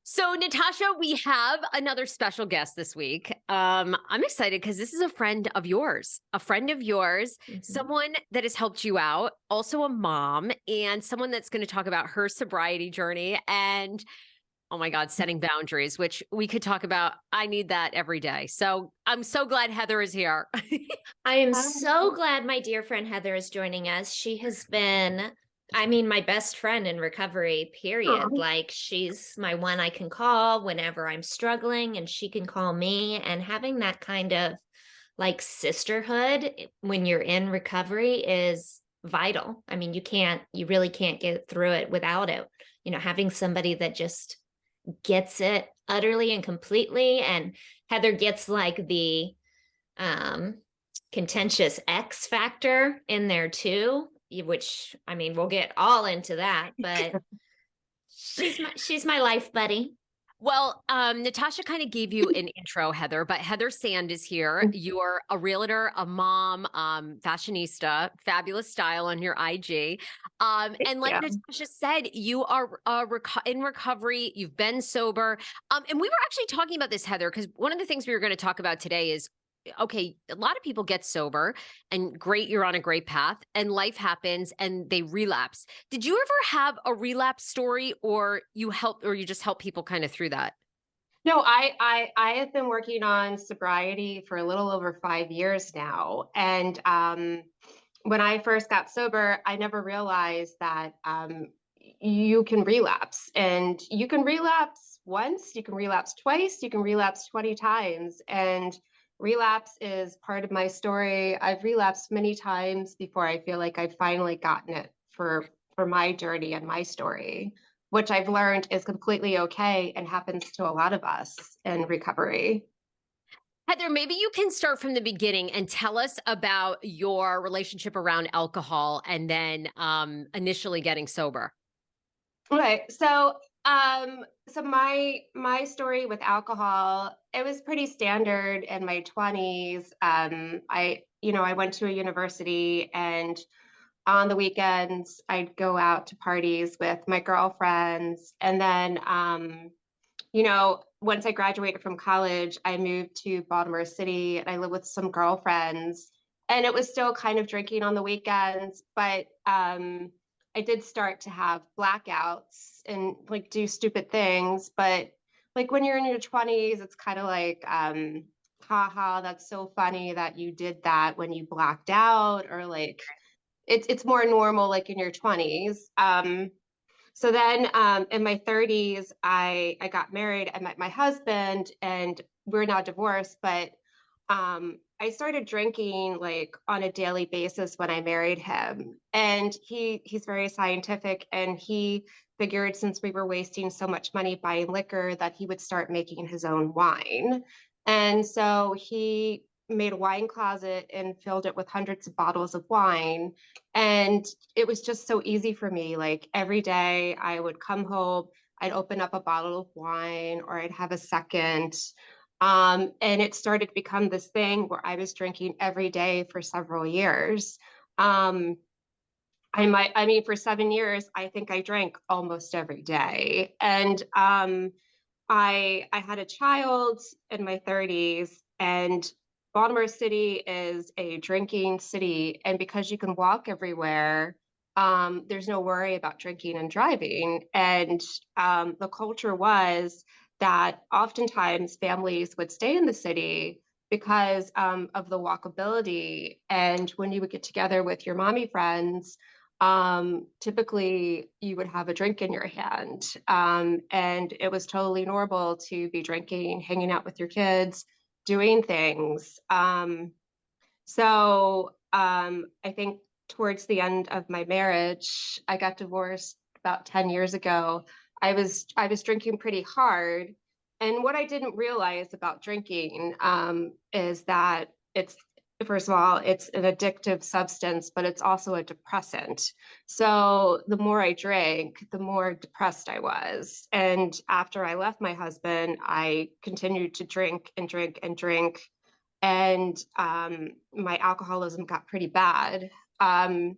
So, Natasha, we have another special guest this week. I'm excited because this is a friend of yours, Mhm. someone that has helped you out, also a mom, and someone that's going to talk about her sobriety journey and, oh my God, setting boundaries, which we could talk about. I need that every day. So, I'm so glad Heather is here. I am Hi. so glad my dear friend Heather is joining us. She has been, my best friend in recovery, period. Aw. Like, she's my one I can call whenever I'm struggling, and she can call me. And having that kind of like sisterhood when you're in recovery is vital. I mean, you really can't get through it without it. Having somebody that just gets it utterly and completely. And Heather gets like the, um, contentious X factor in there too, which I mean, we'll get all into that, but she's my life buddy. Well, Natasha kind of gave you an intro, Heather, but Heather Sand is here. You're a realtor, a mom, fashionista, fabulous style on your IG. Thank And like you. Natasha said, you are in recovery. You've been sober. And we were actually talking about this, Heather, because one of the things we were going to talk about today is okay, a lot of people get sober and great, you're on a great path and life happens and they relapse. Did you ever have a relapse story or you just help people kind of through that? No, I have been working on sobriety for a little over 5 years now. And when I first got sober, I never realized that you can relapse. And you can relapse once, you can relapse twice, you can relapse 20 times. And relapse is part of my story. I've relapsed many times before I feel like I've finally gotten it for my journey and my story, which I've learned is completely okay and happens to a lot of us in recovery. Heather, maybe you can start from the beginning and tell us about your relationship around alcohol and then initially getting sober. Okay, so my story with alcohol, it was pretty standard in my 20s. I went to a university, and on the weekends I'd go out to parties with my girlfriends, and then once I graduated from college, I moved to Baltimore City and I lived with some girlfriends. And it was still kind of drinking on the weekends, but I did start to have blackouts and like do stupid things. But like when you're in your 20s, it's kind of like, haha, that's so funny that you did that when you blacked out, or like it's more normal like in your 20s. So then in my 30s, I got married. I met my husband, and we're now divorced. But I started drinking like on a daily basis when I married him. And he's very scientific, and he figured since we were wasting so much money buying liquor that he would start making his own wine. And so he made a wine closet and filled it with hundreds of bottles of wine. And it was just so easy for me. Like every day I would come home, I'd open up a bottle of wine, or I'd have a second. And it started to become this thing where I was drinking every day for several years. Um, I mean, for 7 years, I think I drank almost every day. And I had a child in my 30s, and Baltimore City is a drinking city, and because you can walk everywhere, there's no worry about drinking and driving. And the culture was that oftentimes families would stay in the city because of the walkability. And when you would get together with your mommy friends, typically you would have a drink in your hand. And it was totally normal to be drinking, hanging out with your kids, doing things. I think towards the end of my marriage, I got divorced about 10 years ago. I was drinking pretty hard. And what I didn't realize about drinking is that it's first of all, it's an addictive substance, but it's also a depressant. So the more I drank, the more depressed I was. And after I left my husband, I continued to drink and drink and drink, and my alcoholism got pretty bad. Um,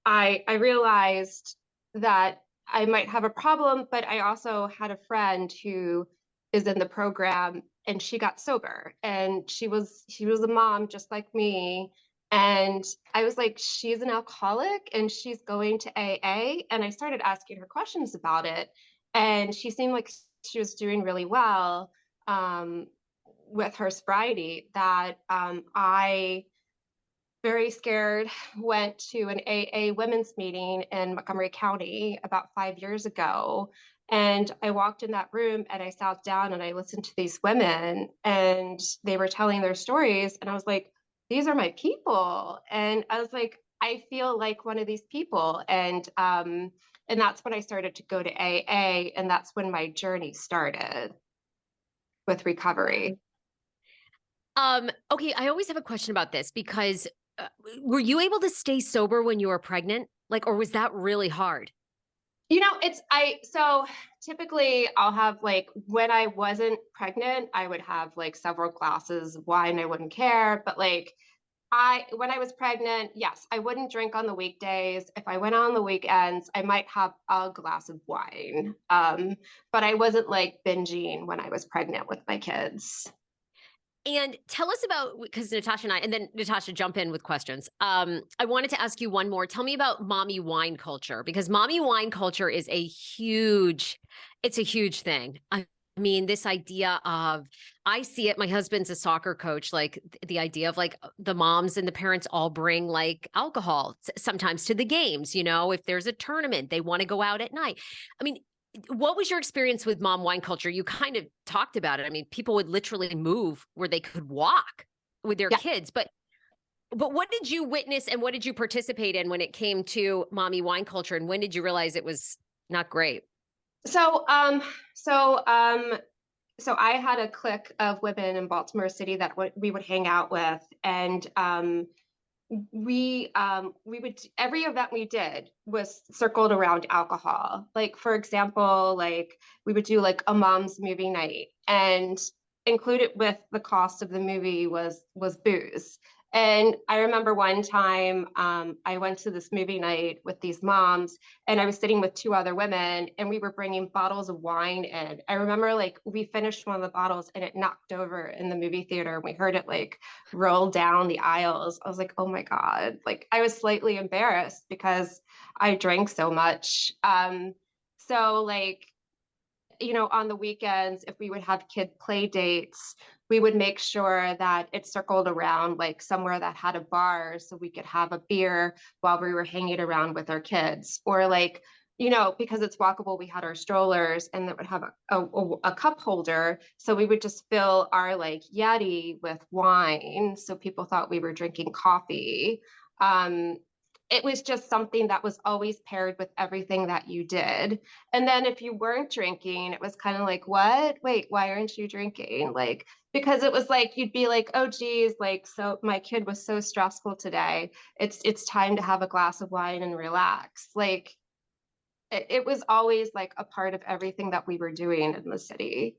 I realized that I might have a problem, but I also had a friend who is in the program and she got sober and she was a mom just like me. And I was like, she's an alcoholic and she's going to AA. And I started asking her questions about it. And she seemed like she was doing really well um, with her sobriety that I very scared, went to an AA women's meeting in Montgomery County about 5 years ago. And I walked in that room and I sat down and I listened to these women and they were telling their stories. And I was like, these are my people. And I was like, I feel like one of these people. And that's when I started to go to AA. And that's when my journey started with recovery. Okay, I always have a question about this because were you able to stay sober when you were pregnant? Like, or was that really hard? So typically I'll have like when I wasn't pregnant, I would have like several glasses of wine. I wouldn't care. But like when I was pregnant, yes, I wouldn't drink on the weekdays. If I went on the weekends, I might have a glass of wine. But I wasn't like binging when I was pregnant with my kids. And tell us about, because Natasha and I, and then Natasha, jump in with questions. I wanted to ask you one more. Tell me about mommy wine culture, because mommy wine culture is it's a huge thing. I mean, this idea of, I see it, my husband's a soccer coach, like the idea of like the moms and the parents all bring like alcohol sometimes to the games, if there's a tournament, they want to go out at night. I mean, what was your experience with mom wine culture? You kind of talked about it. I mean, people would literally move where they could walk with their Yeah. kids. But what did you witness and what did you participate in when it came to mommy wine culture? And when did you realize it was not great? So, um, so, um, so I had a clique of women in Baltimore City that we would hang out with, and we would every event we did was circled around alcohol. Like for example, like we would do like a mom's movie night, and included with the cost of the movie was booze. And I remember one time I went to this movie night with these moms, and I was sitting with two other women, and we were bringing bottles of wine in. I remember like we finished one of the bottles, and it knocked over in the movie theater, and we heard it like roll down the aisles. I was like, oh my God. Like I was slightly embarrassed because I drank so much. So like, on the weekends, if we would have kid play dates, we would make sure that it circled around like somewhere that had a bar so we could have a beer while we were hanging around with our kids. Or like, because it's walkable, we had our strollers and that would have a cup holder. So we would just fill our like Yeti with wine. So people thought we were drinking coffee. Um, it was just something that was always paired with everything that you did. And then if you weren't drinking, it was kind of like, what? Wait, why aren't you drinking? Like, because it was like you'd be like, oh geez, like so my kid was so stressful today. It's time to have a glass of wine and relax. Like it was always like a part of everything that we were doing in the city.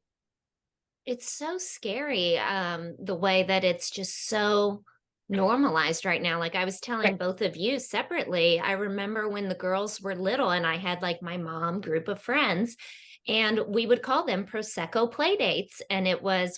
It's so scary, the way that it's just so normalized right now. Like I was telling Right. both of you separately, I remember when the girls were little and I had like my mom group of friends, and we would call them Prosecco play dates. And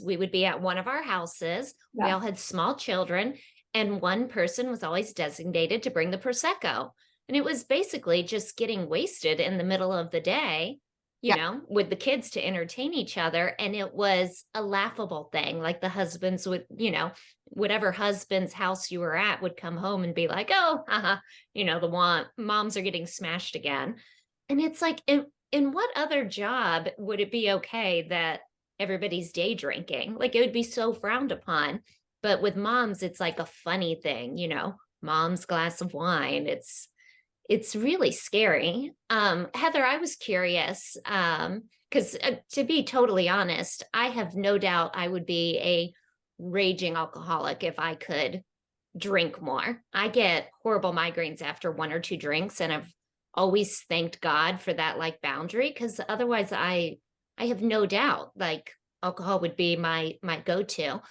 we would be at one of our houses. We Yeah. all had small children, and one person was always designated to bring the Prosecco. And it was basically just getting wasted in the middle of the day, Yeah. with the kids to entertain each other. And it was a laughable thing. Like the husbands would, whatever husband's house you were at would come home and be like, oh, haha, moms are getting smashed again. And it's like, in what other job would it be okay that everybody's day drinking? Like it would be so frowned upon. But with moms, it's like a funny thing, mom's glass of wine. It's really scary. Heather, I was curious, because to be totally honest, I have no doubt I would be a raging alcoholic if I could drink more. I get horrible migraines after one or two drinks, and I've always thanked God for that like boundary, because otherwise I have no doubt like alcohol would be my go-to.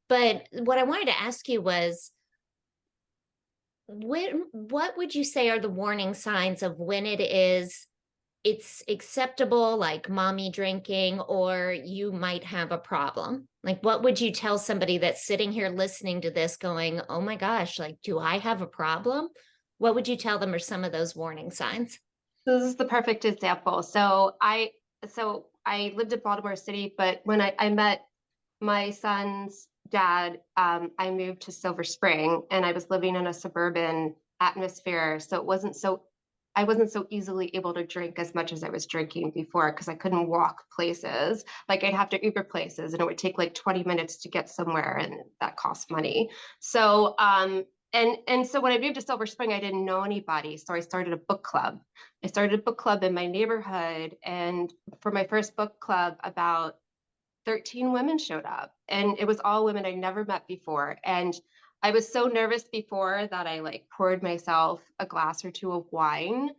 But what I wanted to ask you was, what would you say are the warning signs of when it is it's acceptable, like mommy drinking, or you might have a problem? Like, what would you tell somebody that's sitting here listening to this going, oh my gosh, like, do I have a problem? What would you tell them are some of those warning signs? This is the perfect example. So I lived in Baltimore City, but when I met my son's dad, I moved to Silver Spring and I was living in a suburban atmosphere. So I wasn't so easily able to drink as much as I was drinking before because I couldn't walk places. Like I'd have to Uber places and it would take like 20 minutes to get somewhere and that cost money. So and so when I moved to Silver Spring, I didn't know anybody. So I started a book club. I started a book club in my neighborhood. And for my first book club, about 13 women showed up and it was all women I never met before. And I was so nervous before that I like poured myself a glass or two of wine.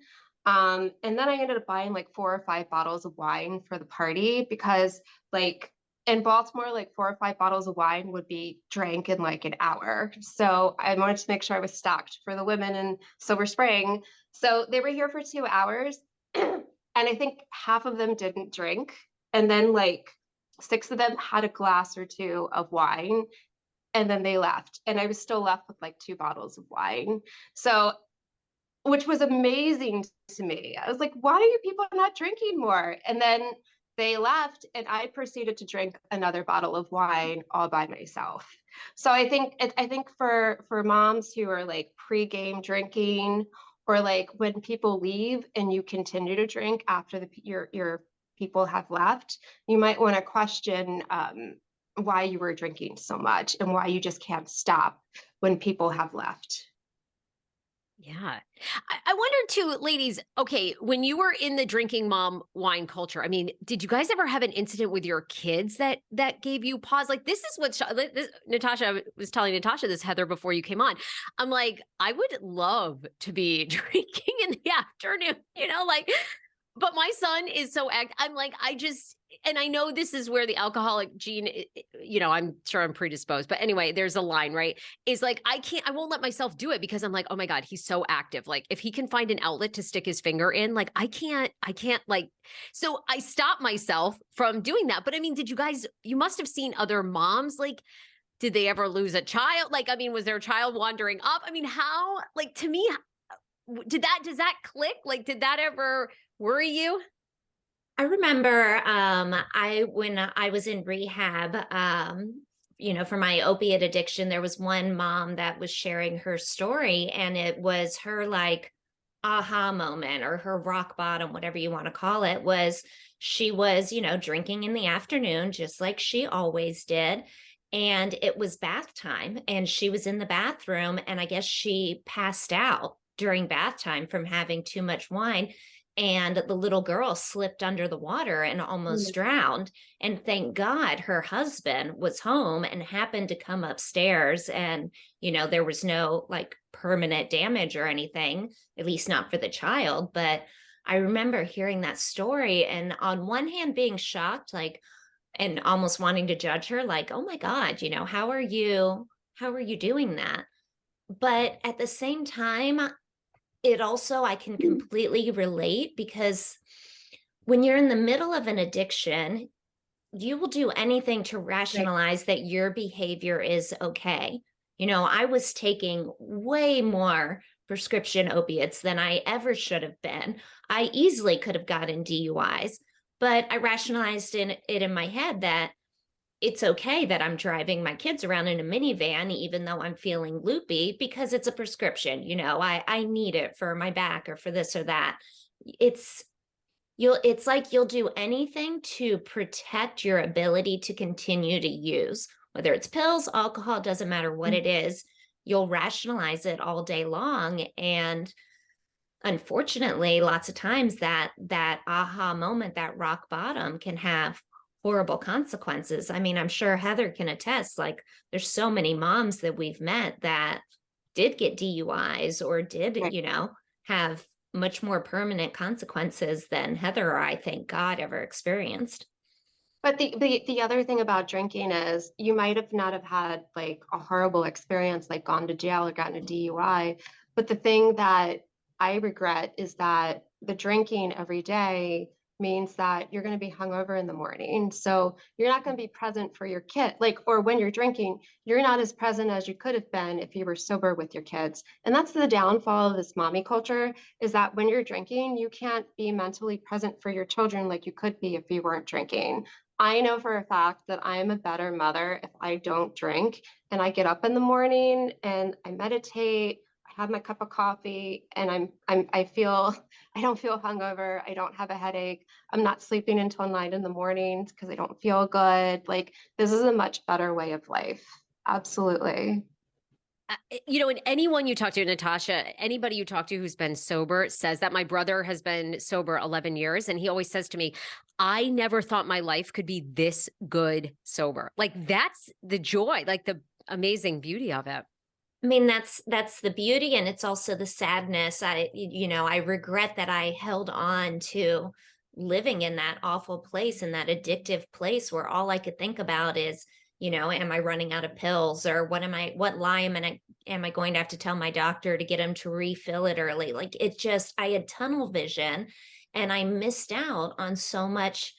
And then I ended up buying like 4 or 5 bottles of wine for the party because like in Baltimore, like 4 or 5 bottles of wine would be drank in like an hour. So I wanted to make sure I was stocked for the women in Silver Spring. So they were here for 2 hours. And I think half of them didn't drink. And then like 6 of them had a glass or two of wine and then they left. And I was still left with like 2 bottles of wine. So, which was amazing to me. I was like, why are you people not drinking more? And then they left and I proceeded to drink another bottle of wine all by myself. So I think for moms who are like pre-game drinking or like when people leave and you continue to drink after your people have left, you might want to question why you were drinking so much and why you just can't stop when people have left. Yeah. I wonder too, ladies, okay, when you were in the drinking mom wine culture, I mean, did you guys ever have an incident with your kids that gave you pause? Like this is what Natasha I was telling Natasha this, Heather, before you came on. I'm like, I would love to be drinking in the afternoon, like, but my son is so I'm like, and I know this is where the alcoholic gene, I'm sure I'm predisposed, but anyway, there's a line, right? Is like, I won't let myself do it because I'm like, oh my God, he's so active. Like if he can find an outlet to stick his finger in, like I can't like, so I stop myself from doing that. But I mean, you must have seen other moms, like, did they ever lose a child? Like, I mean, was their child wandering up? I mean, how, like, to me, does that click? Like, did that ever worry you? I remember I when I was in rehab, for my opiate addiction, there was one mom that was sharing her story, and it was her like aha moment or her rock bottom, whatever you want to call it, was she was, drinking in the afternoon, just like she always did. And it was bath time, and she was in the bathroom, and I guess she passed out during bath time from having too much wine, and the little girl slipped under the water and almost drowned. And thank God her husband was home and happened to come upstairs, and there was no like permanent damage or anything, at least not for the child. But I remember hearing that story and on one hand being shocked, like, and almost wanting to judge her, like, oh my God, how are you doing that? But at the same time, it also, I can completely relate, because when you're in the middle of an addiction, you will do anything to Right. rationalize that your behavior is okay. I was taking way more prescription opiates than I ever should have been. I easily could have gotten DUIs, but I rationalized it in my head that it's okay that I'm driving my kids around in a minivan, even though I'm feeling loopy, because it's a prescription. I need it for my back or for this or that. It's it's like you'll do anything to protect your ability to continue to use, whether it's pills, alcohol, doesn't matter what it is. You'll rationalize it all day long. And unfortunately, lots of times that aha moment, that rock bottom, can have horrible consequences. I mean, I'm sure Heather can attest, like there's so many moms that we've met that did get DUIs or did, Right. have much more permanent consequences than Heather or I, thank God, ever experienced. But the other thing about drinking is you might have not have had like a horrible experience, like gone to jail or gotten a DUI. But the thing that I regret is that the drinking every day means that you're going to be hungover in the morning. So you're not going to be present for your kid. Like, or when you're drinking, you're not as present as you could have been if you were sober with your kids. And that's the downfall of this mommy culture, is that when you're drinking, you can't be mentally present for your children like you could be if you weren't drinking. I know for a fact that I am a better mother if I don't drink, and I get up in the morning and I meditate, I have my cup of coffee, and I feel I don't feel hungover. I don't have a headache. I'm not sleeping until 9 in the mornings because I don't feel good. Like, this is a much better way of life. Absolutely. And anyone you talk to, Natasha, anybody you talk to who's been sober says that. My brother has been sober 11 years, and he always says to me, I never thought my life could be this good sober. Like, that's the joy, like the amazing beauty of it. I mean, that's the beauty, and it's also the sadness. I regret that I held on to living in that awful place, in that addictive place where all I could think about is, am I running out of pills, or what lie am I going to have to tell my doctor to get him to refill it early? Like, I had tunnel vision, and I missed out on so much,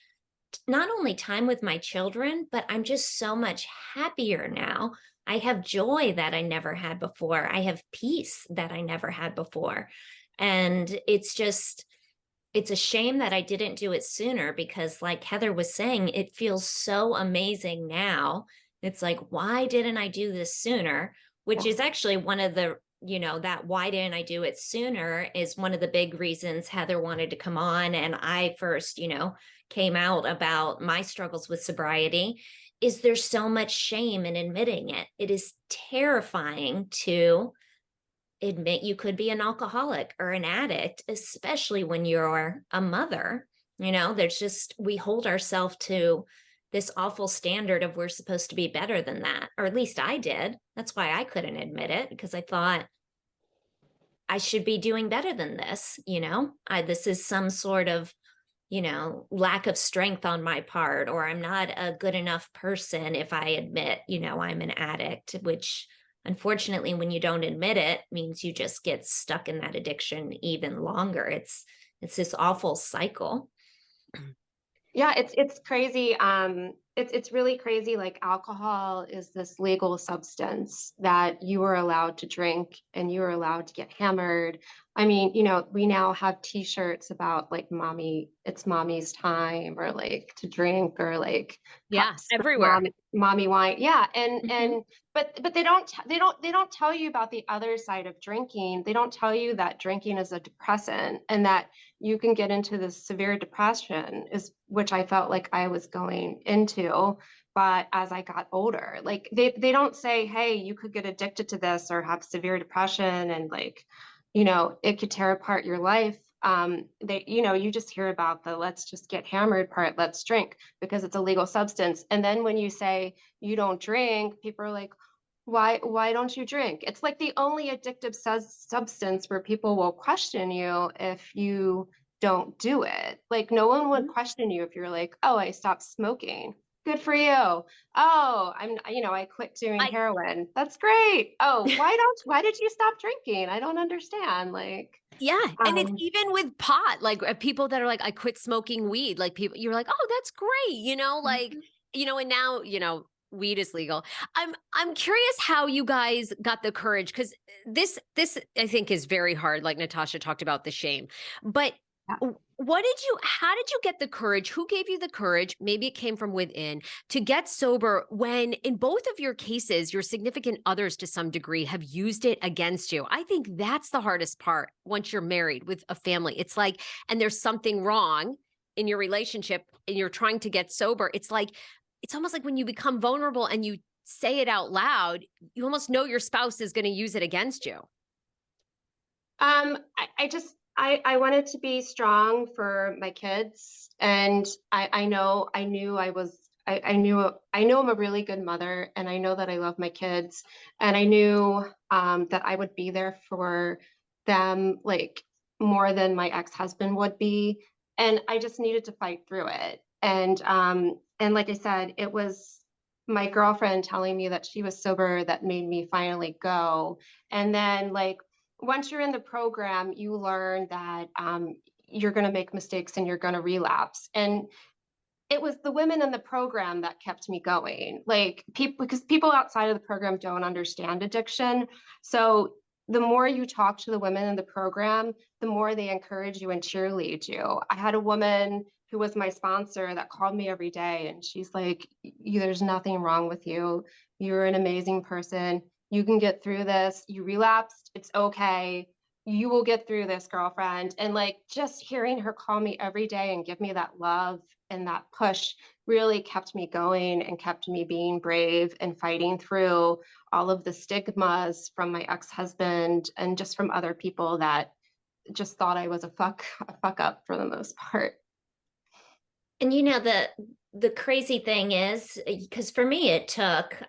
not only time with my children, but I'm just so much happier now. I have joy that I never had before. I have peace that I never had before. And it's a shame that I didn't do it sooner, because, like Heather was saying, it feels so amazing now. It's like, why didn't I do this sooner? Which is actually one of the, that why didn't I do it sooner is one of the big reasons Heather wanted to come on. And I first, came out about my struggles with sobriety. Is there's so much shame in admitting it. It is terrifying to admit you could be an alcoholic or an addict, especially when you're a mother. We hold ourselves to this awful standard of we're supposed to be better than that, or at least I did. That's why I couldn't admit it, because I thought I should be doing better than this. This is some sort of lack of strength on my part, or I'm not a good enough person if I admit, I'm an addict, which unfortunately, when you don't admit it, means you just get stuck in that addiction even longer. It's this awful cycle. Yeah, it's crazy. It's really crazy. Like, alcohol is this legal substance that you are allowed to drink and you are allowed to get hammered. I mean, we now have t-shirts about like it's mommy's time, or like to drink, or like Yeah, cups of everywhere. mommy wine. Yeah, and Mhm. but they don't tell you about the other side of drinking. They don't tell you that drinking is a depressant, and that you can get into this severe depression, is which I felt like I was going into. But as I got older, like, they don't say, hey, you could get addicted to this or have severe depression, and like, it could tear apart your life. You just hear about the let's just get hammered part, let's drink, because it's a legal substance. And then when you say you don't drink, people are like, why don't you drink? It's like the only addictive substance where people will question you if you don't do it. Like, no one would question you if you're like, oh, I stopped smoking. Good for you. Oh, I quit doing I heroin. That's great. Oh, why did you stop drinking? I don't understand. Like, Yeah, and it's um, even with pot, like, people that are like, "I quit smoking weed," like, people you're like, "Oh, that's great," like, Mhm. and now, weed is legal. I'm curious how you guys got the courage, because this I think is very hard, like Natasha talked about the shame. But how did you get the courage? Who gave you the courage? Maybe it came from within, to get sober when in both of your cases, your significant others to some degree have used it against you. I think that's the hardest part once you're married with a family. It's like, and there's something wrong in your relationship and you're trying to get sober. It's almost like when you become vulnerable and you say it out loud, you almost know your spouse is going to use it against you. I wanted to be strong for my kids, and I knew I know I'm a really good mother, and I know that I love my kids, and I knew that I would be there for them, like, more than my ex-husband would be, and I just needed to fight through it. And like I said, it was my girlfriend telling me that she was sober that made me finally go. And then, like, once you're in the program, you learn that you're going to make mistakes and you're going to relapse. And it was the women in the program that kept me going. Like people, because people outside of the program don't understand addiction. So the more you talk to the women in the program, the more they encourage you and cheerlead you. I had a woman who was my sponsor that called me every day, and she's like, there's nothing wrong with you. You're an amazing person. You can get through this. You relapsed. It's okay. You will get through this, girlfriend. And like just hearing her call me every day and give me that love and that push really kept me going and kept me being brave and fighting through all of the stigmas from my ex-husband and just from other people that just thought I was a fuck up for the most part. And the crazy thing is, because for me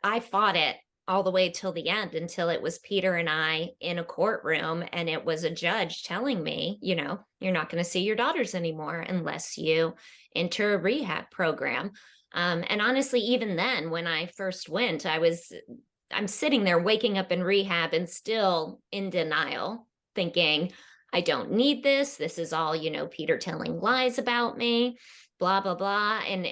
I fought it all the way till the end, until it was Peter and I in a courtroom, and it was a judge telling me, you're not going to see your daughters anymore unless you enter a rehab program. And honestly, even then, when I first went, I'm sitting there waking up in rehab and still in denial, thinking, I don't need this. This is all, Peter telling lies about me, blah, blah, blah. And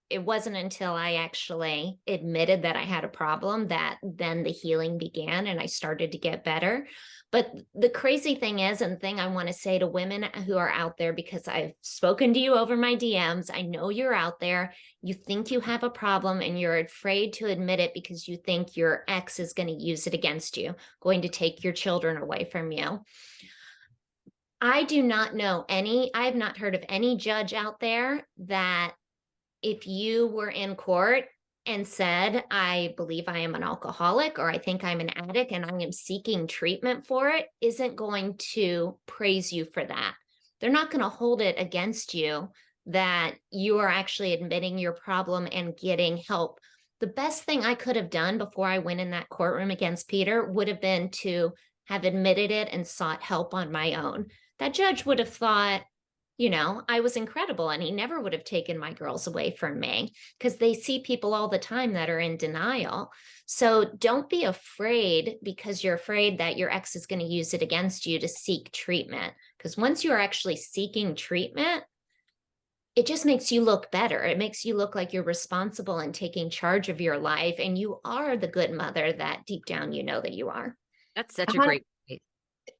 it wasn't until I actually admitted that I had a problem that then the healing began and I started to get better. But the crazy thing is, and the thing I want to say to women who are out there, because I've spoken to you over my DMs, I know you're out there, you think you have a problem and you're afraid to admit it because you think your ex is going to use it against you, going to take your children away from you. I do not know I have not heard of any judge out there that if you were in court and said, I believe I am an alcoholic, or I think I'm an addict and I am seeking treatment for it, isn't going to praise you for that. They're not going to hold it against you that you are actually admitting your problem and getting help. The best thing I could have done before I went in that courtroom against Peter would have been to have admitted it and sought help on my own. That judge would have thought, I was incredible and he never would have taken my girls away from me, because they see people all the time that are in denial. So don't be afraid because you're afraid that your ex is going to use it against you to seek treatment. Because once you're actually seeking treatment, it just makes you look better. It makes you look like you're responsible and taking charge of your life. And you are the good mother that deep down you know that you are. That's such a great point.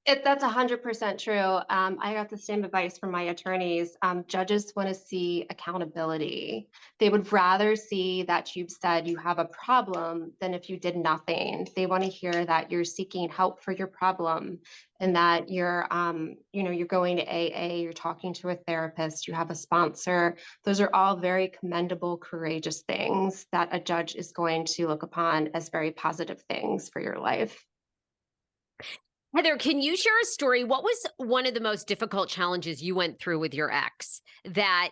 That's 100% true. I got the same advice from my attorneys. Judges want to see accountability. They would rather see that you've said you have a problem than if you did nothing. They want to hear that you're seeking help for your problem and that you're going to AA, you're talking to a therapist, you have a sponsor. Those are all very commendable, courageous things that a judge is going to look upon as very positive things for your life. Heather, can you share a story? What was one of the most difficult challenges you went through with your ex that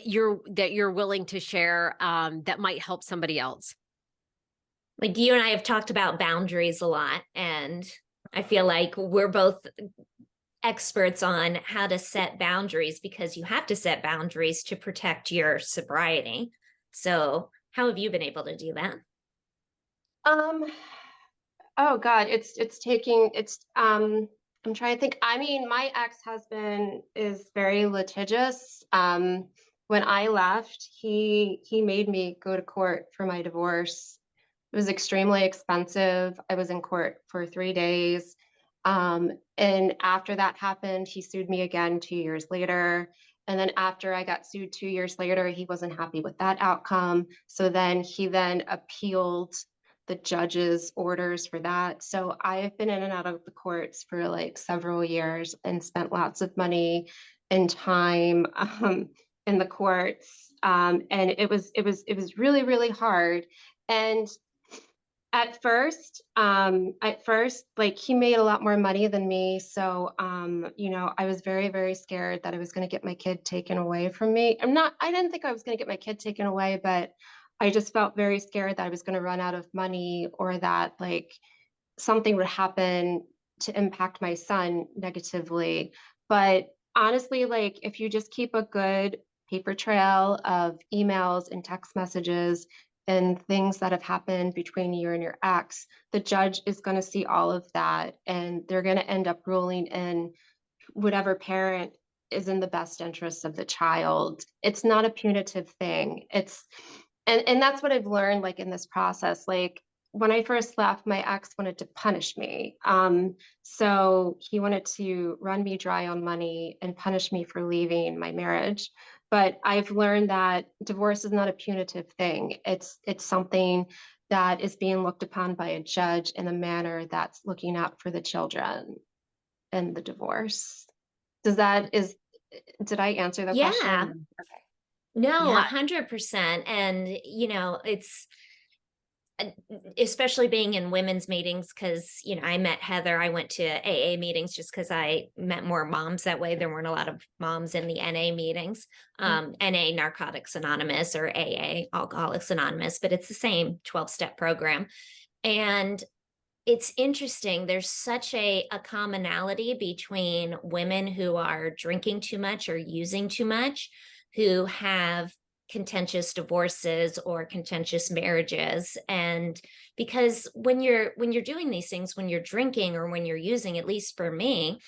you're willing to share that might help somebody else? Like, you and I have talked about boundaries a lot, and I feel like we're both experts on how to set boundaries, because you have to set boundaries to protect your sobriety. So how have you been able to do that? Oh God, I'm trying to think. I mean, my ex-husband is very litigious. When I left, he made me go to court for my divorce. It was extremely expensive. I was in court for 3 days. And after that happened, he sued me again 2 years later. And then after I got sued 2 years later, he wasn't happy with that outcome. So then he appealed the judge's orders for that. So I've been in and out of the courts for like several years and spent lots of money and time in the courts. And it was really, really hard. And at first, like he made a lot more money than me. So, I was very, very scared that I was going to get my kid taken away from me. I didn't think I was going to get my kid taken away, but I just felt very scared that I was going to run out of money or that like something would happen to impact my son negatively. But honestly, like if you just keep a good paper trail of emails and text messages and things that have happened between you and your ex, the judge is going to see all of that and they're going to end up ruling in whatever parent is in the best interest of the child. It's not a punitive thing. And that's what I've learned like in this process. Like when I first left, my ex wanted to punish me. So he wanted to run me dry on money and punish me for leaving my marriage. But I've learned that divorce is not a punitive thing. It's something that is being looked upon by a judge in a manner that's looking out for the children and the divorce. Did I answer the Yeah. question? Okay. No, Yeah. 100%. And, it's uh, especially being in women's meetings because, I met Heather. I went to AA meetings just because I met more moms that way. There weren't a lot of moms in the NA meetings, NA Narcotics Anonymous or AA Alcoholics Anonymous, but it's the same 12-step program. And it's interesting. There's such a commonality between women who are drinking too much or using too much, who have contentious divorces or contentious marriages. And because when you're doing these things, when you're drinking or when you're using, at least for me,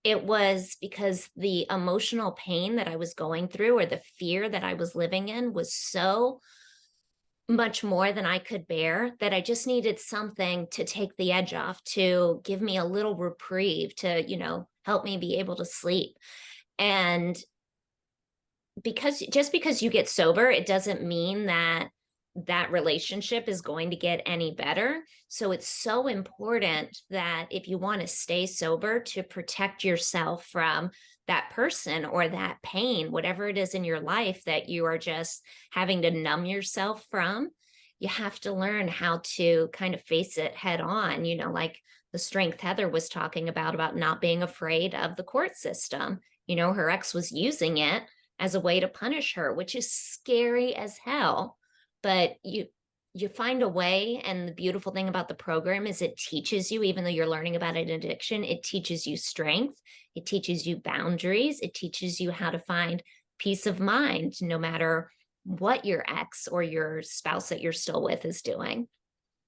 it was because the emotional pain that I was going through or the fear that I was living in was so much more than I could bear that I just needed something to take the edge off, to give me a little reprieve, to, help me be able to sleep. And because you get sober, it doesn't mean that that relationship is going to get any better. So it's so important that if you want to stay sober, to protect yourself from that person or that pain, whatever it is in your life that you are just having to numb yourself from. You have to learn how to kind of face it head on, like the strength Heather was talking about not being afraid of the court system. Her ex was using it as a way to punish her, which is scary as hell. But you find a way. And the beautiful thing about the program is it teaches you, even though you're learning about an addiction, it teaches you strength, it teaches you boundaries, it teaches you how to find peace of mind no matter what your ex or your spouse that you're still with is doing.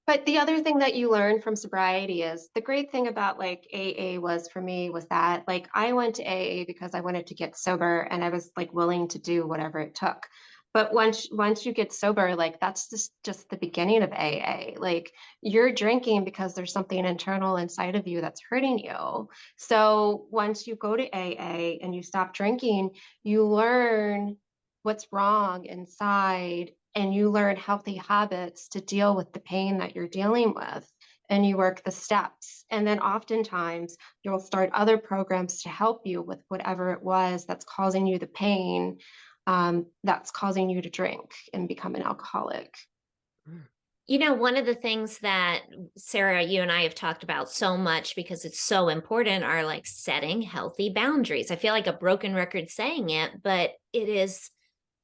But the other thing that you learn from sobriety is the great thing about like AA was for me was that like I went to AA because I wanted to get sober and I was like willing to do whatever it took. But once you get sober, like that's just the beginning of AA. Like you're drinking because there's something internal inside of you that's hurting you. So once you go to AA and you stop drinking, you learn what's wrong inside and you learn healthy habits to deal with the pain that you're dealing with and you work the steps and then oftentimes you'll start other programs to help you with whatever it was that's causing you the pain, that's causing you to drink and become an alcoholic. One of the things that Sarah, you and I have talked about so much because it's so important are like setting healthy boundaries. I feel like a broken record saying it, but it is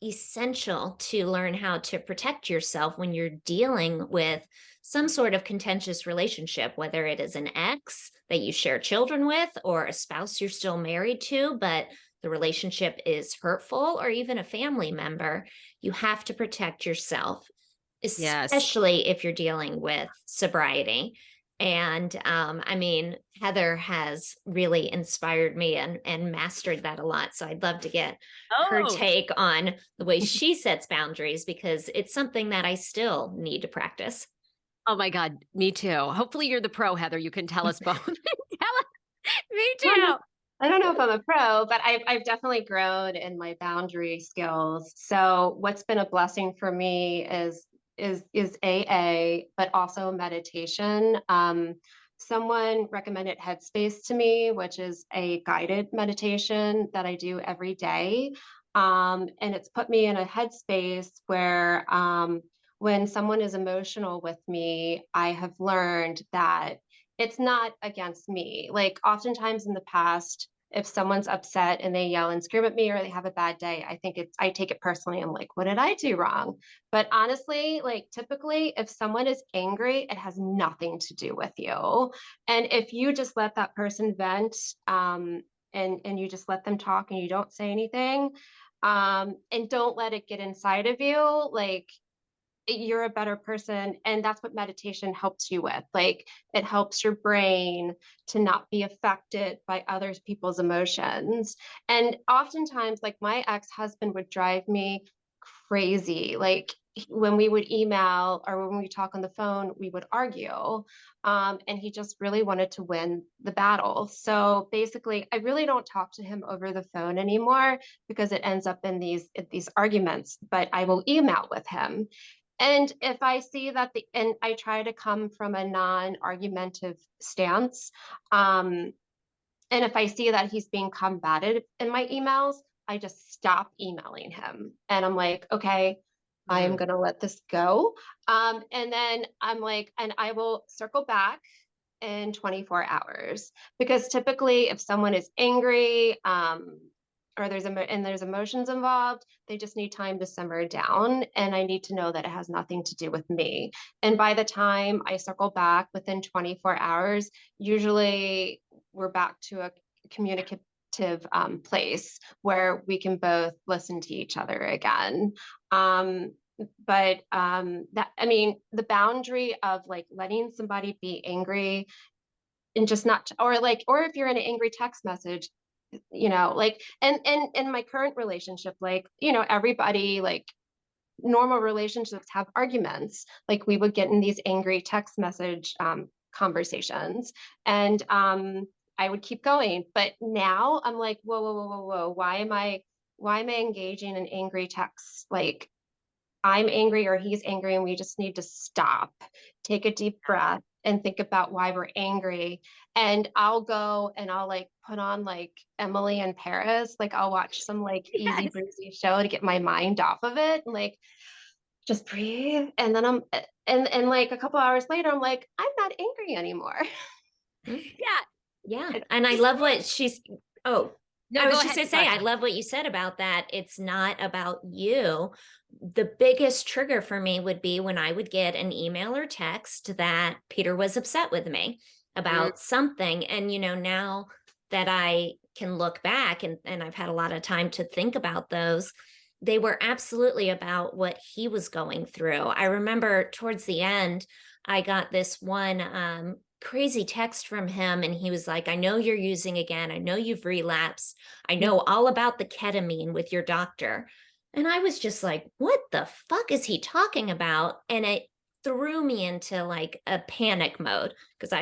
essential to learn how to protect yourself when you're dealing with some sort of contentious relationship, whether it is an ex that you share children with or a spouse you're still married to, but the relationship is hurtful, or even a family member. You have to protect yourself, Yes. especially if you're dealing with sobriety. And I mean, Heather has really inspired me and mastered that a lot. So I'd love to get her Oh, take on the way she sets boundaries because it's something that I still need to practice. oh my God. Me too. Hopefully you're the pro, Heather. You can tell us both. Me I don't know. too. I don't know if I'm a pro, but I've definitely grown in my boundary skills. So what's been a blessing for me is AA, but also meditation. Someone recommended Headspace to me, which is a guided meditation that I do every day. And it's put me in a headspace where when someone is emotional with me, I have learned that it's not against me. Like oftentimes in the past, if someone's upset and they yell and scream at me or they have a bad day, I take it personally. I'm like, what did I do wrong? But honestly, like typically if someone is angry, it has nothing to do with you. And if you just let that person vent, and you just let them talk and you don't say anything, and don't let it get inside of you, like you're a better person. And that's what meditation helps you with. Like, it helps your brain to not be affected by other people's emotions. And oftentimes, like, my ex-husband would drive me crazy. Like, when we would email or when we talk on the phone, we would argue. And he just really wanted to win the battle. So basically, I really don't talk to him over the phone anymore because it ends up in these arguments, but I will email with him. And if I see that and I try to come from a non-argumentative stance, and if I see that he's being combative in my emails, I just stop emailing him. And I'm like, okay, I am going to let this go. And then I'm like, and I will circle back in 24 hours, because typically if someone is angry, or there's emotions involved, they just need time to simmer down, and I need to know that it has nothing to do with me. And by the time I circle back within 24 hours, usually we're back to a communicative place where we can both listen to each other again. But that, I mean, the boundary of like letting somebody be angry and just not, or like, or if you're in an angry text message, like, and in my current relationship, like, everybody, like, normal relationships have arguments. Like, we would get in these angry text message conversations, and I would keep going. But now I'm like, whoa, whoa, whoa, whoa, whoa, why am I engaging in angry texts? Like, I'm angry or he's angry, and we just need to stop, take a deep breath, and think about why we're angry. And I'll go and I'll like put on like Emily in Paris. Like, I'll watch some like easy Yes. breezy show to get my mind off of it. And like, just breathe. And then and like a couple hours later, I'm like, I'm not angry anymore. Yeah. Yeah. It's And I love what she's, oh, No, I was go just ahead, going to say, I Natasha. love what you said about that. It's not about you. The biggest trigger for me would be when I would get an email or text that Peter was upset with me Mm, about something. And, now that I can look back and I've had a lot of time to think about those, they were absolutely about what he was going through. I remember towards the end, I got this one crazy text from him, and he was like, I know you're using again. I know you've relapsed. I know all about the ketamine with your doctor. And I was just like, what the fuck is he talking about? And it threw me into like a panic mode, because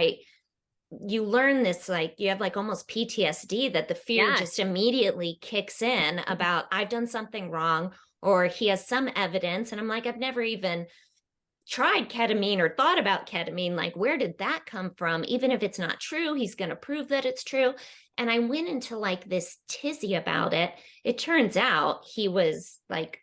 you learn this, like, you have like almost PTSD, that the fear yes. just immediately kicks in about I've done something wrong, or he has some evidence. And I'm like, I've never even tried ketamine or thought about ketamine. Like, where did that come from? Even if it's not true, he's going to prove that it's true. And I went into like this tizzy about it. It turns out he was like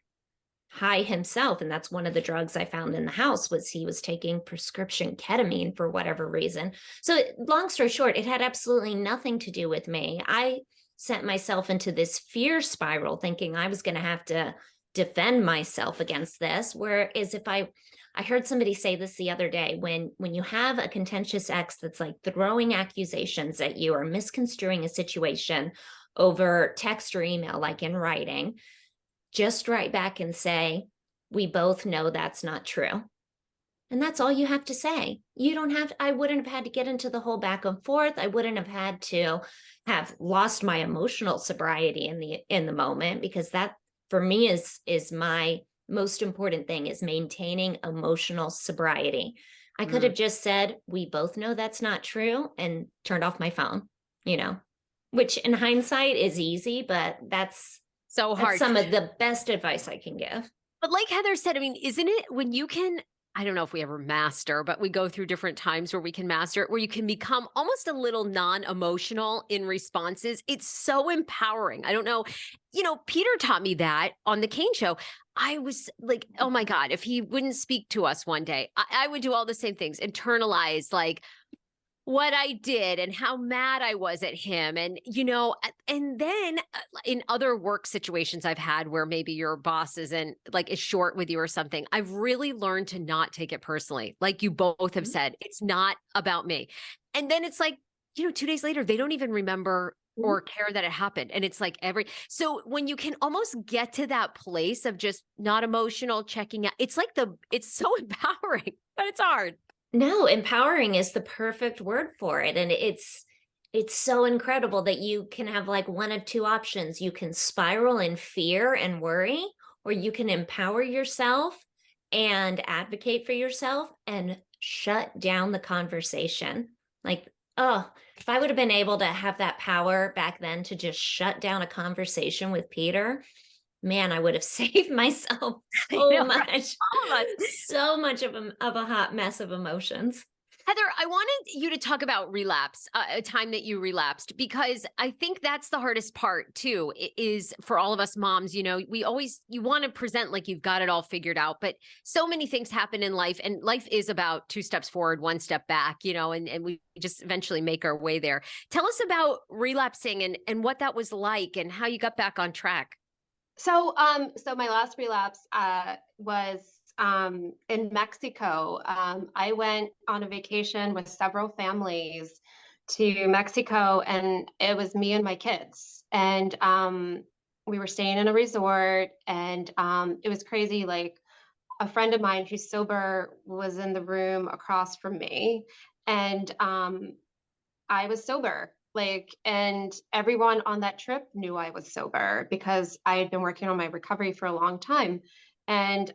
high himself, and that's one of the drugs I found in the house, was he was taking prescription ketamine for whatever reason. So long story short, it had absolutely nothing to do with me. I sent myself into this fear spiral thinking I was going to have to defend myself against this, whereas if I heard somebody say this the other day, when you have a contentious ex that's like throwing accusations at you or misconstruing a situation over text or email, like in writing, just write back and say, we both know that's not true. And that's all you have to say. You don't have, I wouldn't have had to get into the whole back and forth. I wouldn't have had to have lost my emotional sobriety in the moment, because that for me is my most important thing, is maintaining emotional sobriety. I could have just said, we both know that's not true, and turned off my phone, which in hindsight is easy, but that's So hard. some of the best advice I can give. But like Heather said, I mean, isn't it when you can, I don't know if we ever master, but we go through different times where we can master it, where you can become almost a little non-emotional in responses. It's so empowering. I don't know. Peter taught me that on the Kane show. I was like, oh my God, if he wouldn't speak to us one day, I would do all the same things, internalize like what I did and how mad I was at him. And then in other work situations I've had where maybe your boss isn't like is short with you or something, I've really learned to not take it personally. Like you both have said, it's not about me. And then it's like, 2 days later, they don't even remember or care that it happened. And it's like so when you can almost get to that place of just not emotional, checking out, it's so empowering, but it's hard. No, empowering is the perfect word for it. And it's so incredible that you can have like one of two options. You can spiral in fear and worry, or you can empower yourself and advocate for yourself and shut down the conversation. Like, oh, if I would have been able to have that power back then to just shut down a conversation with Peter, man, I would have saved myself I so know, right? much, All of us. so much of a hot mess of emotions. Heather, I wanted you to talk about relapse, a time that you relapsed, because I think that's the hardest part too, is for all of us moms, you want to present like you've got it all figured out, but so many things happen in life, and life is about 2 steps forward, 1 step back, and we just eventually make our way there. Tell us about relapsing and what that was like and how you got back on track. So my last relapse was in Mexico. I went on a vacation with several families to Mexico, and it was me and my kids. And we were staying in a resort, and it was crazy. Like, a friend of mine who's sober was in the room across from me, and I was sober. Like, and everyone on that trip knew I was sober because I had been working on my recovery for a long time. And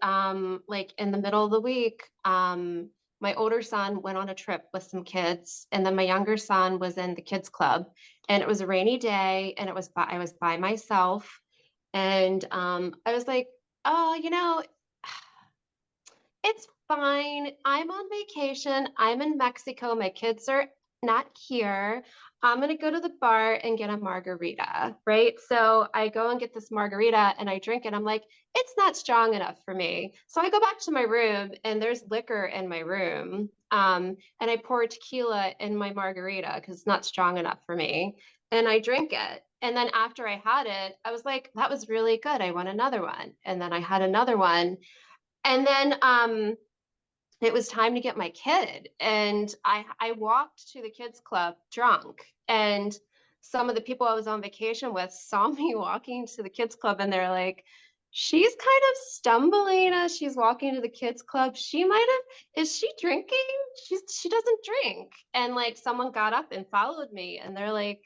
like in the middle of the week, my older son went on a trip with some kids, and then my younger son was in the kids club. And it was a rainy day, and I was by myself, and I was like, oh, it's fine. I'm on vacation. I'm in Mexico. My kids are not here. I'm going to go to the bar and get a margarita, right? So I go and get this margarita and I drink it. I'm like, it's not strong enough for me. So I go back to my room and there's liquor in my room. And I pour tequila in my margarita because it's not strong enough for me. And I drink it. And then after I had it, I was like, that was really good. I want another one. And then I had another one. And then it was time to get my kid. And I walked to the kids club drunk. And some of the people I was on vacation with saw me walking to the kids club, and they're like, she's kind of stumbling as she's walking to the kids club. Is she drinking? She doesn't drink. And like someone got up and followed me, and they're like,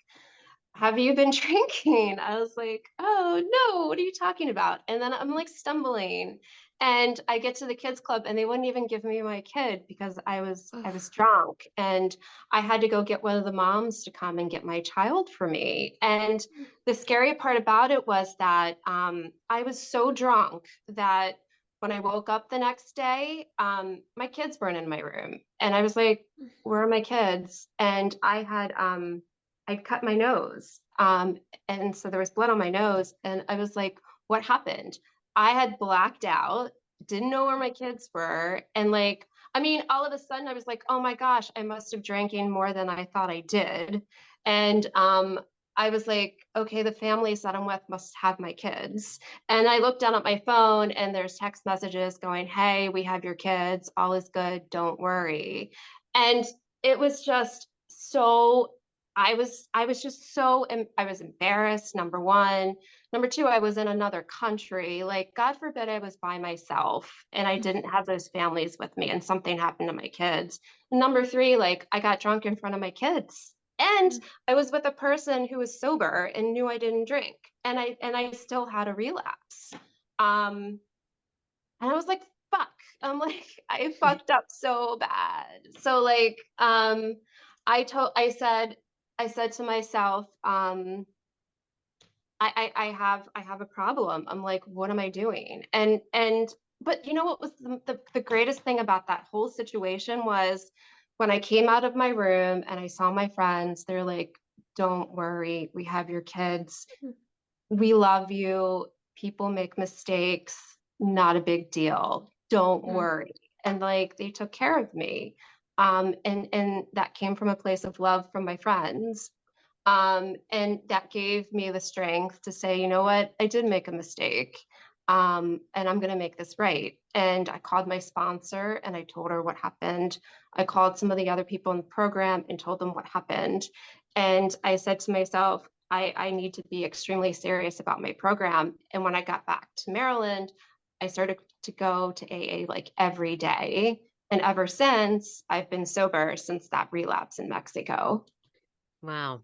have you been drinking? I was like, oh no, what are you talking about? And then I'm like stumbling, and I get to the kids club and they wouldn't even give me my kid because I was drunk, and I had to go get one of the moms to come and get my child for me. And the scary part about it was that I was so drunk that when I woke up the next day, my kids weren't in my room, and I was like, where are my kids? And I cut my nose. And so there was blood on my nose. And I was like, what happened? I had blacked out, didn't know where my kids were. And like, I mean, all of a sudden I was like, oh my gosh, I must have drinking more than I thought I did. And I was like, okay, the families that I'm with must have my kids. And I looked down at my phone and there's text messages going, hey, we have your kids. All is good. Don't worry. And it was just so I was just I was embarrassed, number one. Number two, I was in another country. Like, God forbid I was by myself and I didn't have those families with me and something happened to my kids. And number three, like, I got drunk in front of my kids. And I was with a person who was sober and knew I didn't drink. And I still had a relapse. And I was like, fuck. I'm like, I fucked up so bad. So like I said to myself, I have a problem. I'm like, what am I doing? And but you know what was the greatest thing about that whole situation was when I came out of my room and I saw my friends, they're like, don't worry, we have your kids. We love you. People make mistakes, not a big deal. Don't worry. And like they took care of me. And that came from a place of love from my friends. And that gave me the strength to say, you know what, I did make a mistake. And I'm going to make this right. And I called my sponsor and I told her what happened. I called some of the other people in the program and told them what happened. And I said to myself, I need to be extremely serious about my program. And when I got back to Maryland, I started to go to AA like every day. And ever since, I've been sober since that relapse in Mexico. Wow.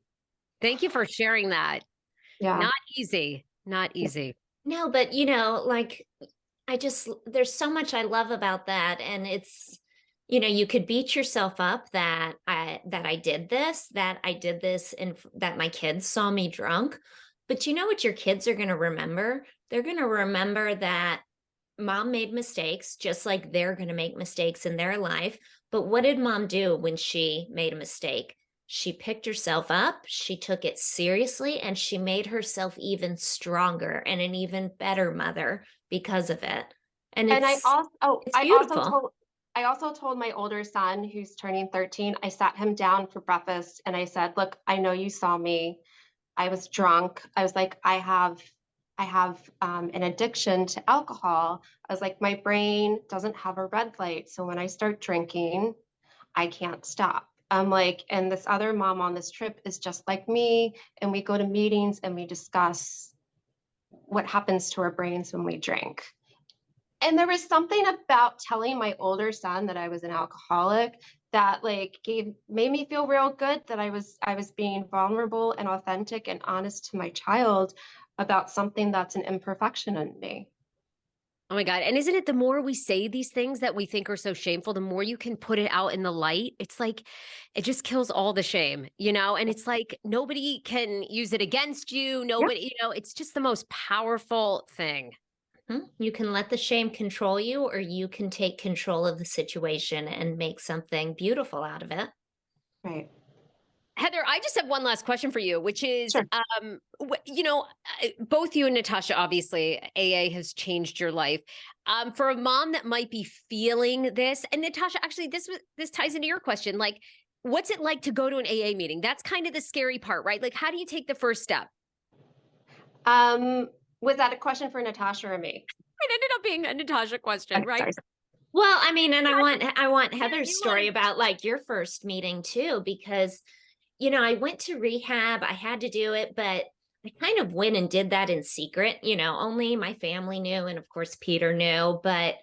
Thank you for sharing that. Yeah. Not easy. Not easy. No, but like there's so much I love about that. And it's, you could beat yourself up that I did this, and that my kids saw me drunk. But you know what your kids are going to remember? They're going to remember that mom made mistakes, just like they're going to make mistakes in their life. But what did mom do when she made a mistake? She picked herself up, she took it seriously, and she made herself even stronger and an even better mother because of it. And And it's beautiful. I also told my older son who's turning 13, I sat him down for breakfast and I said, "Look, I know you saw me. I was drunk. I was like, I have an addiction to alcohol. I was like, my brain doesn't have a red light. So when I start drinking, I can't stop." I'm like, and this other mom on this trip is just like me. And we go to meetings and we discuss what happens to our brains when we drink. And there was something about telling my older son that I was an alcoholic that like made me feel real good that I was being vulnerable and authentic and honest to my child about something that's an imperfection in me. Oh my God. And isn't it the more we say these things that we think are so shameful, the more you can put it out in the light? It's like, it just kills all the shame, And it's like nobody can use it against you. Yeah. Nobody, it's just the most powerful thing. You can let the shame control you, or you can take control of the situation and make something beautiful out of it. Right. Heather, I just have one last question for you, which is, Sure. both you and Natasha, obviously, AA has changed your life. For a mom that might be feeling this, and Natasha, actually, this ties into your question. Like, what's it like to go to an AA meeting? That's kind of the scary part, right? Like, how do you take the first step? Was that a question for Natasha or me? It ended up being a Natasha question, Okay, right? sorry. Well, I mean, and I want Yeah, Heather's you story wanna- about like your first meeting too, because I went to rehab. I had to do it, but I kind of went and did that in secret. Only my family knew, and of course Peter knew, but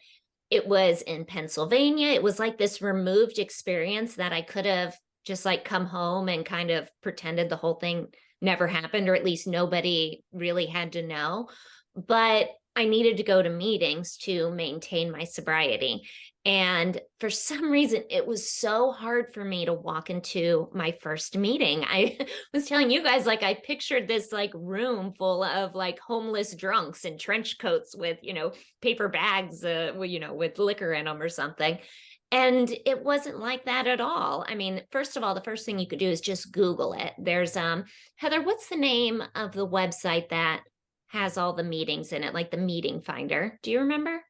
it was in Pennsylvania. It was like this removed experience that I could have just like come home and kind of pretended the whole thing never happened, or at least nobody really had to know. But I needed to go to meetings to maintain my sobriety. And for some reason, it was so hard for me to walk into my first meeting. I was telling you guys, like, I pictured this like room full of like homeless drunks in trench coats with, paper bags, with liquor in them or something. And it wasn't like that at all. I mean, first of all, the first thing you could do is just Google it. There's Heather, what's the name of the website that has all the meetings in it, like the meeting finder? Do you remember?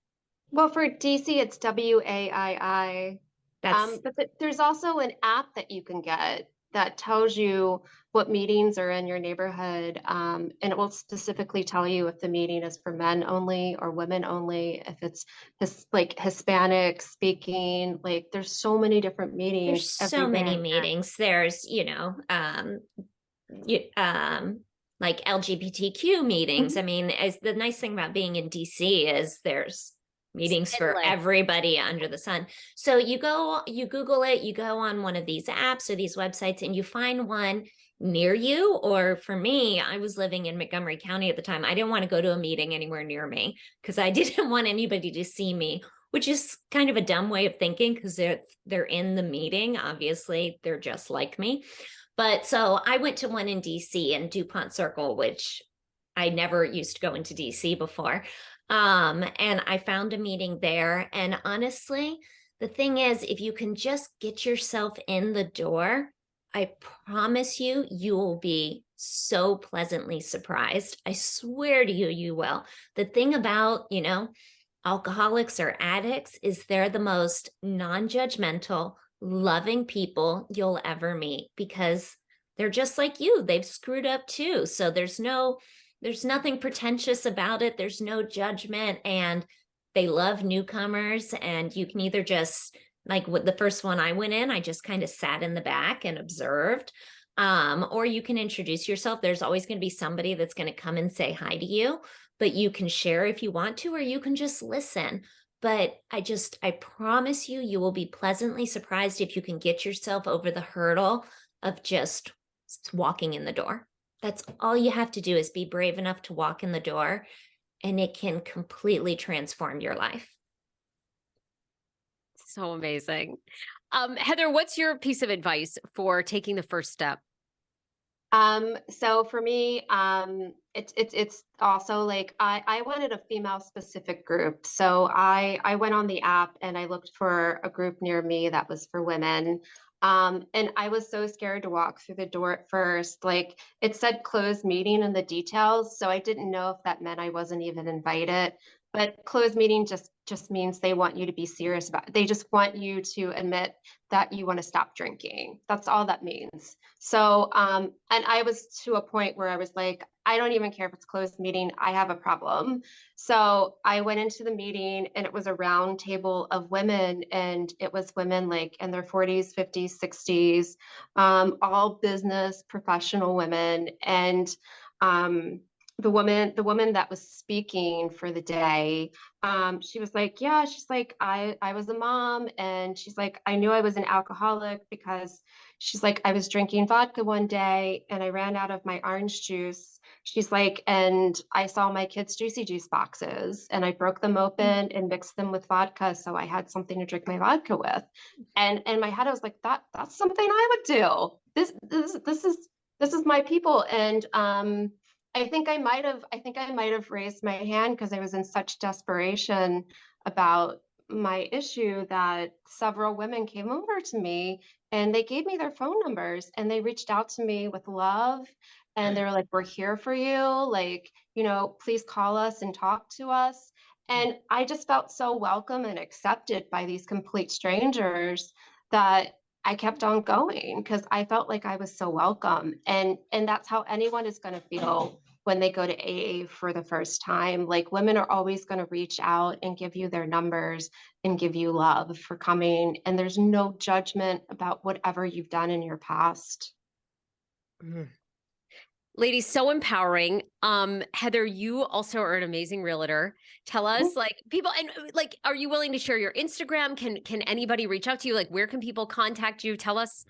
Well, for DC, it's WAII. That's But there's also an app that you can get that tells you what meetings are in your neighborhood, and it will specifically tell you if the meeting is for men only or women only, if it's like Hispanic speaking. Like, there's so many different there's meetings so many everywhere. meetings. There's, like LGBTQ meetings. Mhm. I mean, as the nice thing about being in DC is there's meetings for Endless. everybody under the sun. So you Google it, you go on one of these apps or these websites and you find one near you. Or for me, I was living in Montgomery County at the time. I didn't want to go to a meeting anywhere near me because I didn't want anybody to see me, which is kind of a dumb way of thinking because they're in the meeting. Obviously, they're just like me. But so I went to one in DC in DuPont Circle, which I never used to go into DC before. And I found a meeting there. And honestly, the thing is, if you can just get yourself in the door, I promise you, you will be so pleasantly surprised. I swear to you, you will. The thing about, alcoholics or addicts is they're the most non-judgmental, loving people you'll ever meet because they're just like you. They've screwed up too. So there's nothing pretentious about it. There's no judgment, and they love newcomers. And you can either just like with the first one I went in, I just kind of sat in the back and observed. Or you can introduce yourself. There's always going to be somebody that's going to come and say hi to you, but you can share if you want to, or you can just listen. But I promise you, you will be pleasantly surprised if you can get yourself over the hurdle of just walking in the door. That's all you have to do, is be brave enough to walk in the door, and it can completely transform your life. So amazing. Heather, what's your piece of advice for taking the first step? So for me, it's also like I wanted a female specific group. So I went on the app and I looked for a group near me that was for women. And I was so scared to walk through the door at first. Like, it said closed meeting in the details, so I didn't know if that meant I wasn't even invited. But closed meeting just means they want you to be serious about it. They just want you to admit that you want to stop drinking. That's all that means. So, and I was to a point where I was like, I don't even care if it's closed meeting. I have a problem. So I went into the meeting and it was a round table of women, and it was women like in their 40s, 50s, 60s, all business professional women. And the woman that was speaking for the day, she was like, yeah, she's like, I was a mom, and she's like, I knew I was an alcoholic because she's like, I was drinking vodka one day and I ran out of my orange juice. She's like, and I saw my kids' Juicy Juice boxes and I broke them open and mixed them with vodka. So I had something to drink my vodka with. And in my head, I was like, that's something I would do. This is my people. And I think I might have raised my hand because I was in such desperation about my issue that several women came over to me and they gave me their phone numbers and they reached out to me with love, and they were like, we're here for you, like, please call us and talk to us. And I just felt so welcome and accepted by these complete strangers that I kept on going because I felt like I was so welcome. And that's how anyone is going to feel when they go to AA for the first time. Like, women are always going to reach out and give you their numbers and give you love for coming. And there's no judgment about whatever you've done in your past. Mhm. Ladies, so empowering. Heather, you also are an amazing realtor. Tell us, like, people, and like, are you willing to share your Instagram? Can anybody reach out to you? Like, where can people contact you? Tell us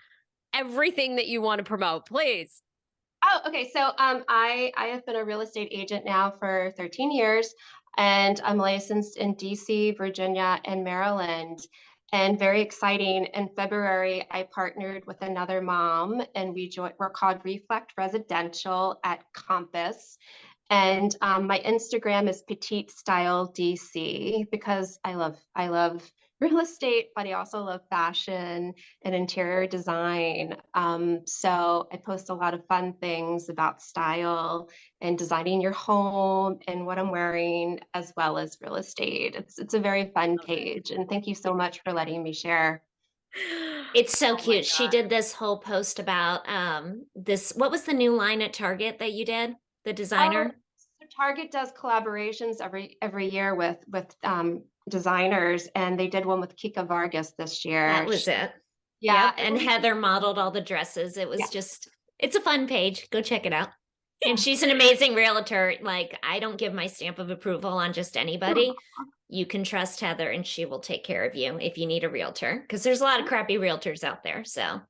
everything that you want to promote, please. Oh, okay. So I have been a real estate agent now for 13 years, and I'm licensed in DC, Virginia, and Maryland. And very exciting, in February, I partnered with another mom, and we're called Reflect Residential at Compass. And my Instagram is Petite Style DC because I love real estate, but I also love fashion and interior design. So I post a lot of fun things about style and designing your home and what I'm wearing, as well as real estate. It's a very fun page, and thank you so much for letting me share. It's so Oh my cute. She God. did this whole post about this. What was the new line at Target that you did? The Oh, designer? so Target does collaborations every year with designers, and they did one with Kika Vargas this That year. was it. Yeah, Yep. I And believe. Heather modeled all the dresses. It Yeah, was just, it's a fun page. Go check it out. And yeah. she's an amazing realtor. Like, I don't give my stamp of approval on just anybody. You can trust Heather and she will take care of you if you need a realtor, because there's a lot of crappy realtors out there. So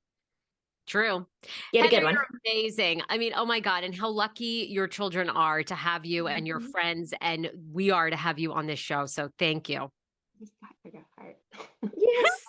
True. get a Heather, good one. you're amazing. I mean, oh my God. And how lucky your children are to have you and your Mhm. friends, and we are to have you on this show. So thank you. Just got to go hard. Yes.